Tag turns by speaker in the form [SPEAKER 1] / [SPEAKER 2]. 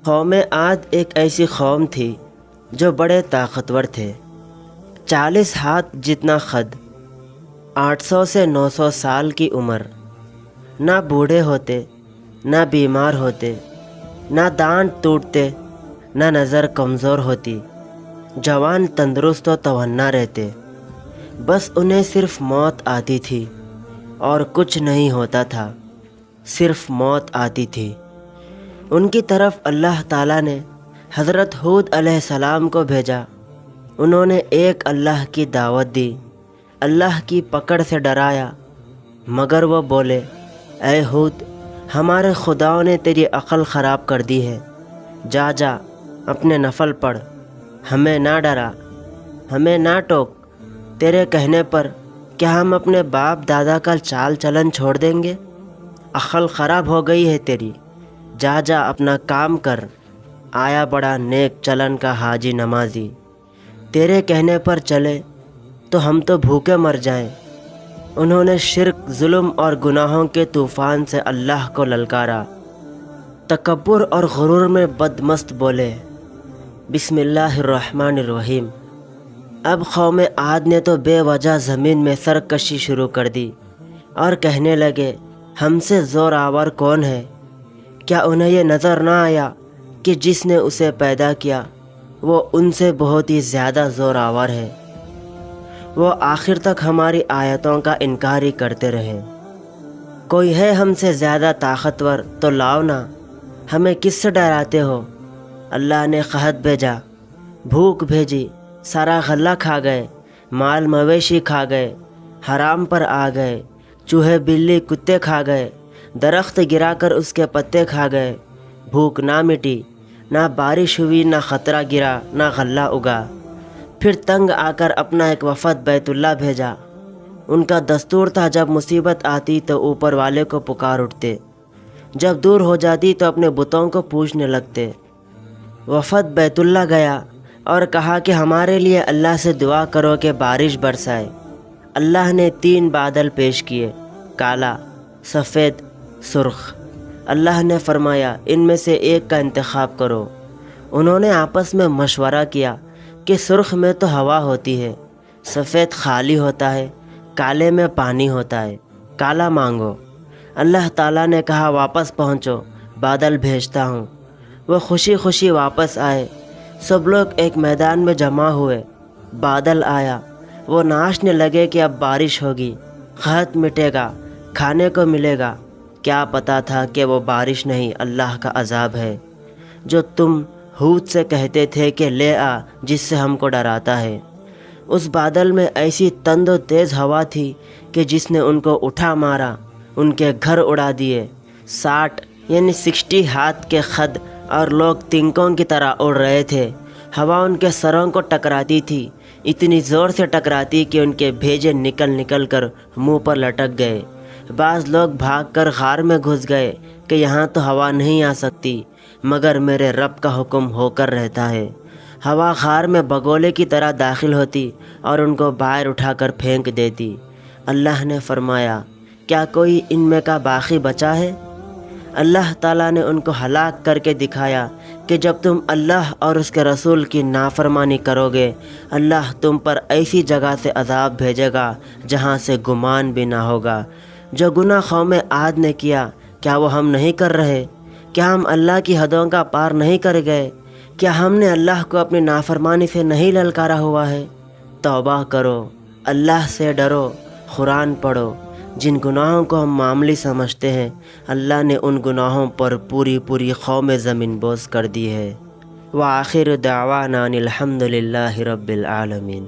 [SPEAKER 1] قوم عاد ایک ایسی قوم تھی جو بڑے طاقتور تھے۔ 40 ہاتھ جتنا قد، 800 سے 900 سال کی عمر، نہ بوڑھے ہوتے، نہ بیمار ہوتے، نہ دانت ٹوٹتے، نہ نظر کمزور ہوتی، جوان تندرست و توانا رہتے۔ بس انہیں صرف موت آتی تھی اور کچھ نہیں ہوتا تھا، صرف موت آتی تھی۔ ان کی طرف اللہ تعالیٰ نے حضرت ہود علیہ السلام کو بھیجا۔ انہوں نے ایک اللہ کی دعوت دی، اللہ کی پکڑ سے ڈرایا، مگر وہ بولے، اے ہود، ہمارے خداؤں نے تیری عقل خراب کر دی ہے، جا اپنے نفل پڑھ، ہمیں نہ ڈرا، ہمیں نہ ٹوک، تیرے کہنے پر کیا ہم اپنے باپ دادا کا چال چلن چھوڑ دیں گے؟ عقل خراب ہو گئی ہے تیری، جا اپنا کام کر، آیا بڑا نیک چلن کا حاجی نمازی، تیرے کہنے پر چلے تو ہم تو بھوکے مر جائیں۔ انہوں نے شرک، ظلم اور گناہوں کے طوفان سے اللہ کو للکارا، تکبر اور غرور میں بدمست بولے۔ بسم اللہ الرحمن الرحیم۔ اب قوم عاد نے تو بے وجہ زمین میں سرکشی شروع کر دی اور کہنے لگے، ہم سے زور آور کون ہے؟ کیا انہیں یہ نظر نہ آیا کہ جس نے اسے پیدا کیا وہ ان سے بہت ہی زیادہ زور آور ہے؟ وہ آخر تک ہماری آیتوں کا انکار ہی کرتے رہے۔ کوئی ہے ہم سے زیادہ طاقتور تو لاؤ نا، ہمیں کس سے ڈراتے ہو؟ اللہ نے قحط بھیجا، بھوک بھیجی، سارا غلہ کھا گئے، مال مویشی کھا گئے، حرام پر آ گئے، چوہے بلی کتے کھا گئے، درخت گرا کر اس کے پتے کھا گئے، بھوک نہ مٹی، نہ بارش ہوئی، نہ خطرہ گرا، نہ غلہ اگا۔ پھر تنگ آ کر اپنا ایک وفد بیت اللہ بھیجا۔ ان کا دستور تھا جب مصیبت آتی تو اوپر والے کو پکار اٹھتے، جب دور ہو جاتی تو اپنے بتوں کو پوجنے لگتے۔ وفد بیت اللہ گیا اور کہا کہ ہمارے لیے اللہ سے دعا کرو کہ بارش برسائے۔ اللہ نے 3 بادل پیش کیے، کالا، سفید، سرخ۔ اللہ نے فرمایا ان میں سے ایک کا انتخاب کرو۔ انہوں نے آپس میں مشورہ کیا کہ سرخ میں تو ہوا ہوتی ہے، سفید خالی ہوتا ہے، کالے میں پانی ہوتا ہے، کالا مانگو۔ اللہ تعالیٰ نے کہا واپس پہنچو، بادل بھیجتا ہوں۔ وہ خوشی خوشی واپس آئے۔ سب لوگ ایک میدان میں جمع ہوئے، بادل آیا، وہ ناچنے لگے کہ اب بارش ہوگی، قحط مٹے گا، کھانے کو ملے گا۔ کیا پتا تھا کہ وہ بارش نہیں، اللہ کا عذاب ہے، جو تم ہود سے کہتے تھے کہ لے آ، جس سے ہم کو ڈراتا ہے۔ اس بادل میں ایسی تند و تیز ہوا تھی کہ جس نے ان کو اٹھا مارا، ان کے گھر اڑا دیے۔ 60 ہاتھ کے قد اور لوگ تنکوں کی طرح اڑ رہے تھے۔ ہوا ان کے سروں کو ٹکراتی تھی، اتنی زور سے ٹکراتی کہ ان کے بھیجے نکل کر منہ پر لٹک گئے۔ بعض لوگ بھاگ کر غار میں گھس گئے کہ یہاں تو ہوا نہیں آ سکتی، مگر میرے رب کا حکم ہو کر رہتا ہے۔ ہوا غار میں بگولے کی طرح داخل ہوتی اور ان کو باہر اٹھا کر پھینک دیتی۔ اللہ نے فرمایا، کیا کوئی ان میں کا باقی بچا ہے؟ اللہ تعالیٰ نے ان کو ہلاک کر کے دکھایا کہ جب تم اللہ اور اس کے رسول کی نافرمانی کرو گے، اللہ تم پر ایسی جگہ سے عذاب بھیجے گا جہاں سے گمان بھی نہ ہوگا۔ جو گناہ قوم عاد نے کیا، کیا وہ ہم نہیں کر رہے؟ کیا ہم اللہ کی حدوں کا پار نہیں کر گئے؟ کیا ہم نے اللہ کو اپنی نافرمانی سے نہیں للکارا ہوا ہے؟ توبہ کرو، اللہ سے ڈرو، قرآن پڑھو۔ جن گناہوں کو ہم معمولی سمجھتے ہیں، اللہ نے ان گناہوں پر پوری قوم زمین بوس کر دی ہے۔ وآخر دعوانا الحمد للہ رب العالمین۔